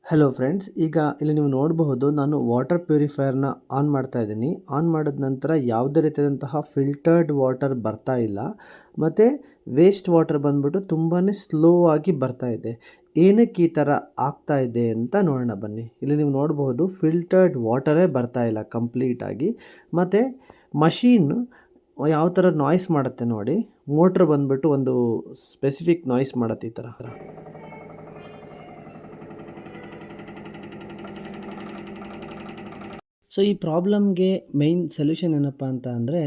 Hello friends, ಈಗ ಇಲ್ಲಿ ನೀವು ನೋಡಬಹುದು ನಾನು ವಾಟರ್ ಪ್ಯೂರಿಫೈಯರ್ನ ಆನ್ ಮಾಡ್ತಾ ಇದ್ದೀನಿ. ಆನ್ ಮಾಡಿದ ನಂತರ ಯಾವುದೇ ರೀತಿಯಾದಂತಹ ಫಿಲ್ಟರ್ಡ್ ವಾಟರ್ ಬರ್ತಾ ಇಲ್ಲ ಮತ್ತು ವೇಸ್ಟ್ ವಾಟರ್ ಬಂದ್ಬಿಟ್ಟು ತುಂಬಾ ಸ್ಲೋ ಆಗಿ ಬರ್ತಾ ಇದೆ. ಏನಕ್ಕೆ ಈ ಥರ ಆಗ್ತಾ ಇದೆ ಅಂತ ನೋಡೋಣ ಬನ್ನಿ. ಇಲ್ಲಿ ನೀವು ನೋಡಬಹುದು ಫಿಲ್ಟರ್ಡ್ ವಾಟರೇ ಬರ್ತಾ ಇಲ್ಲ ಕಂಪ್ಲೀಟಾಗಿ. ಮತ್ತು ಮಷೀನ್ ಯಾವ ಥರ ನಾಯ್ಸ್ ಮಾಡುತ್ತೆ ನೋಡಿ. ಮೋಟ್ರ್ ಬಂದ್ಬಿಟ್ಟು ಒಂದು ಸ್ಪೆಸಿಫಿಕ್ ನಾಯ್ಸ್ ಮಾಡುತ್ತೆ ಈ ಥರ. ಸೊ ಈ ಪ್ರಾಬ್ಲಮ್ಗೆ ಮೇಯ್ನ್ ಸೊಲ್ಯೂಷನ್ ಏನಪ್ಪ ಅಂತ ಅಂದರೆ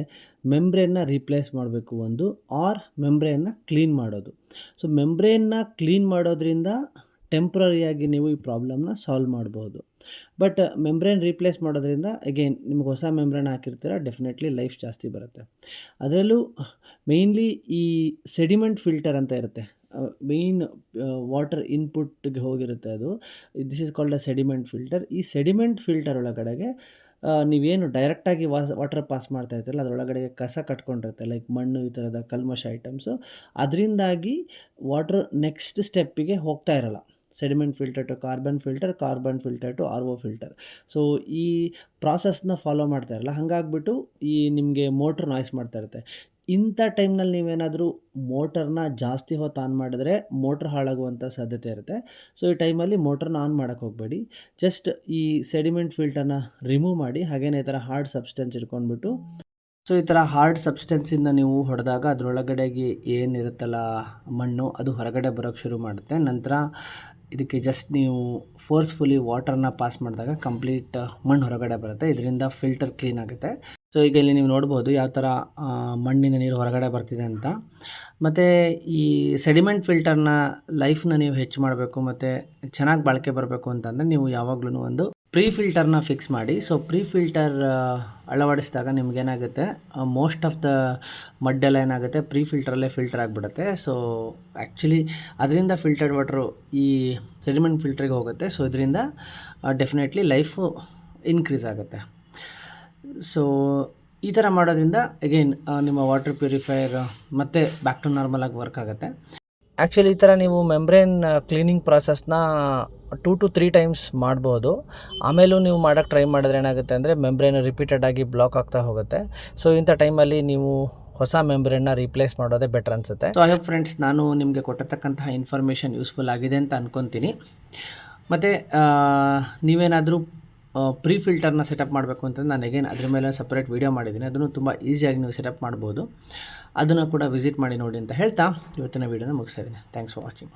ಮೆಂಬ್ರೇನ್ನ ರೀಪ್ಲೇಸ್ ಮಾಡಬೇಕು ಒಂದು, ಆರ್ ಮೆಂಬ್ರೇನ್ನ ಕ್ಲೀನ್ ಮಾಡೋದು. ಸೊ ಮೆಂಬ್ರೇನ್ನ ಕ್ಲೀನ್ ಮಾಡೋದ್ರಿಂದ ಟೆಂಪ್ರರಿಯಾಗಿ ನೀವು ಈ ಪ್ರಾಬ್ಲಮ್ನ ಸಾಲ್ವ್ ಮಾಡ್ಬೋದು. ಬಟ್ ಮೆಂಬ್ರೇನ್ ರೀಪ್ಲೇಸ್ ಮಾಡೋದ್ರಿಂದ ಅಗೇನ್ ನಿಮ್ಗೆ ಹೊಸ ಮೆಂಬ್ರೇನ್ ಹಾಕಿರ್ತೀರ, ಡೆಫಿನೆಟ್ಲಿ ಲೈಫ್ ಜಾಸ್ತಿ ಬರುತ್ತೆ. ಅದರಲ್ಲೂ ಮೇಯ್ನ್ಲಿ ಈ ಸೆಡಿಮೆಂಟ್ ಫಿಲ್ಟರ್ ಅಂತ ಇರುತ್ತೆ, ಮೇಯ್ನ್ ವಾಟರ್ ಇನ್ಪುಟ್ಗೆ ಹೋಗಿರುತ್ತೆ ಅದು. This is called a sediment filter. ಈ ಸೆಡಿಮೆಂಟ್ ಫಿಲ್ಟರ್ ಒಳಗಡೆಗೆ ನೀವೇನು ಡೈರೆಕ್ಟಾಗಿ ವಾಟರ್ ಪಾಸ್ ಮಾಡ್ತಾ ಇರ್ತೀರಲ್ಲ, ಅದರೊಳಗಡೆ ಕಸ ಕಟ್ಕೊಂಡಿರುತ್ತೆ, ಲೈಕ್ ಮಣ್ಣು, ಈ ಥರದ ಕಲ್ಮಶ ಐಟಮ್ಸು. ಅದರಿಂದಾಗಿ ವಾಟ್ರ್ ನೆಕ್ಸ್ಟ್ ಸ್ಟೆಪ್ಪಿಗೆ ಹೋಗ್ತಾ ಇರಲ್ಲ. Sediment filter to carbon filter, carbon filter to RO filter. So ಈ ಪ್ರಾಸೆಸ್ನ ಫಾಲೋ ಮಾಡ್ತಾ ಇರಲ್ಲ, ಹಾಗಾಗ್ಬಿಟ್ಟು ಈ ನಿಮಗೆ ಮೋಟ್ರ್ ನಾಯ್ಸ್ ಮಾಡ್ತಾ ಇರುತ್ತೆ. ಇಂಥ ಟೈಮ್ನಲ್ಲಿ ನೀವೇನಾದರೂ ಮೋಟರ್ನ ಜಾಸ್ತಿ ಹೊತ್ತು ಆನ್ ಮಾಡಿದ್ರೆ ಮೋಟ್ರ್ ಹಾಳಾಗುವಂಥ ಸಾಧ್ಯತೆ ಇರುತ್ತೆ. ಸೊ ಈ ಟೈಮಲ್ಲಿ ಮೋಟ್ರನ್ನ ಆನ್ ಮಾಡೋಕ್ಕೆ ಹೋಗಬೇಡಿ. ಜಸ್ಟ್ ಈ ಸೆಡಿಮೆಂಟ್ ಫಿಲ್ಟರ್ನ ರಿಮೂವ್ ಮಾಡಿ, ಹಾಗೇನೇ ಈ ಥರ ಹಾರ್ಡ್ ಸಬ್ಸ್ಟೆನ್ಸ್ ಇಟ್ಕೊಂಡ್ಬಿಟ್ಟು, ಸೊ ಈ ಥರ ಹಾರ್ಡ್ ಸಬ್ಸ್ಟೆನ್ಸಿಂದ ನೀವು ಹೊಡೆದಾಗ ಅದರೊಳಗಡೆಗೆ ಏನಿರುತ್ತಲ್ಲ ಮಣ್ಣು, ಅದು ಹೊರಗಡೆ ಬರೋಕ್ಕೆ ಶುರು ಮಾಡುತ್ತೆ. ನಂತರ ಇದಕ್ಕೆ ಜಸ್ಟ್ ನೀವು ಫೋರ್ಸ್ಫುಲಿ ವಾಟರ್ನ ಪಾಸ್ ಮಾಡಿದಾಗ ಕಂಪ್ಲೀಟ್ ಮಣ್ಣು ಹೊರಗಡೆ ಬರುತ್ತೆ. ಇದರಿಂದ ಫಿಲ್ಟರ್ ಕ್ಲೀನ್ ಆಗುತ್ತೆ. ಸೊ ಈಗ ಇಲ್ಲಿ ನೀವು ನೋಡ್ಬೋದು ಯಾವ ಥರ ಮಣ್ಣಿನ ನೀರು ಹೊರಗಡೆ ಬರ್ತಿದೆ ಅಂತ. ಮತ್ತು ಈ ಸೆಡಿಮೆಂಟ್ ಫಿಲ್ಟರ್ನ ಲೈಫ್ನ ನೀವು ಹೆಚ್ಚು ಮಾಡಬೇಕು ಮತ್ತು ಚೆನ್ನಾಗಿ ಬಾಳಿಕೆ ಬರಬೇಕು ಅಂತಂದರೆ ನೀವು ಯಾವಾಗಲೂ ಒಂದು ಪ್ರೀ ಫಿಲ್ಟರ್ನ ಫಿಕ್ಸ್ ಮಾಡಿ. ಸೊ ಪ್ರೀ ಫಿಲ್ಟರ್ ಅಳವಡಿಸಿದಾಗ ನಿಮಗೇನಾಗುತ್ತೆ, ಮೋಸ್ಟ್ ಆಫ್ ದ ಮಡ್ಡೆಲ್ಲ ಏನಾಗುತ್ತೆ ಪ್ರೀ ಫಿಲ್ಟರಲ್ಲೇ ಫಿಲ್ಟರ್ ಆಗಿಬಿಡುತ್ತೆ. ಸೊ ಆ್ಯಕ್ಚುಲಿ ಅದರಿಂದ ಫಿಲ್ಟರ್ಡ್ ವಾಟ್ರು ಈ ಸೆಡಿಮೆಂಟ್ ಫಿಲ್ಟ್ರಿಗೆ ಹೋಗುತ್ತೆ. ಸೊ ಇದರಿಂದ ಡೆಫಿನೆಟ್ಲಿ ಲೈಫು ಇನ್ಕ್ರೀಸ್ ಆಗುತ್ತೆ. ಸೊ ಈ ಥರ ಮಾಡೋದ್ರಿಂದ ಅಗೇನ್ ನಿಮ್ಮ ವಾಟರ್ ಪ್ಯೂರಿಫೈಯರ್ ಮತ್ತೆ ಬ್ಯಾಕ್ ಟು ನಾರ್ಮಲ್ ಆಗಿ ವರ್ಕ್ ಆಗುತ್ತೆ. ಆ್ಯಕ್ಚುಲಿ ಈ ಥರ ನೀವು ಮೆಂಬ್ರೇನ್ ಕ್ಲೀನಿಂಗ್ ಪ್ರಾಸೆಸ್ನ 2 to 3 ಟೈಮ್ಸ್ ಮಾಡ್ಬೋದು. ಆಮೇಲೂ ನೀವು ಮಾಡೋಕ್ಕೆ ಟ್ರೈ ಮಾಡಿದ್ರೆ ಏನಾಗುತ್ತೆ ಅಂದರೆ ಮೆಂಬ್ರೇನ್ ರಿಪೀಟೆಡ್ ಆಗಿ ಬ್ಲಾಕ್ ಆಗ್ತಾ ಹೋಗುತ್ತೆ. ಸೊ ಇಂಥ ಟೈಮಲ್ಲಿ ನೀವು ಹೊಸ ಮೆಂಬ್ರೇನ್ನ ರೀಪ್ಲೇಸ್ ಮಾಡೋದೇ ಬೆಟರ್ ಅನಿಸುತ್ತೆ. ಸೊ ಐ ಹೋಪ್ ಫ್ರೆಂಡ್ಸ್, ನಾನು ನಿಮಗೆ ಕೊಟ್ಟಿರ್ತಕ್ಕಂತಹ ಇನ್ಫಾರ್ಮೇಷನ್ ಯೂಸ್ಫುಲ್ ಆಗಿದೆ ಅಂತ ಅಂದ್ಕೊತೀನಿ. ಮತ್ತು ನೀವೇನಾದರೂ ಪ್ರೀ ಫಿಲ್ಟರ್ನ ಸೆಟಪ್ ಮಾಡಬೇಕು ಅಂತಂದ್ರೆ ನಾನು ಅಗೇನ್ ಅದ್ರ ಮೇಲೆ ಸಪ್ರೇಟ್ ವೀಡಿಯೋ ಮಾಡಿದ್ದೀನಿ. ಅದನ್ನು ತುಂಬ ಈಸಿಯಾಗಿ ನೀವು ಸೆಟಪ್ ಮಾಡ್ಬೋದು. ಅದನ್ನು ಕೂಡ ವಿಸಿಟ್ ಮಾಡಿ ನೋಡಿ ಅಂತ ಹೇಳ್ತಾ ಇವತ್ತಿನ ವೀಡಿಯೋನ ಮುಗಿಸ್ತಾ ಇದ್ದೀನಿ. Thanks for watching.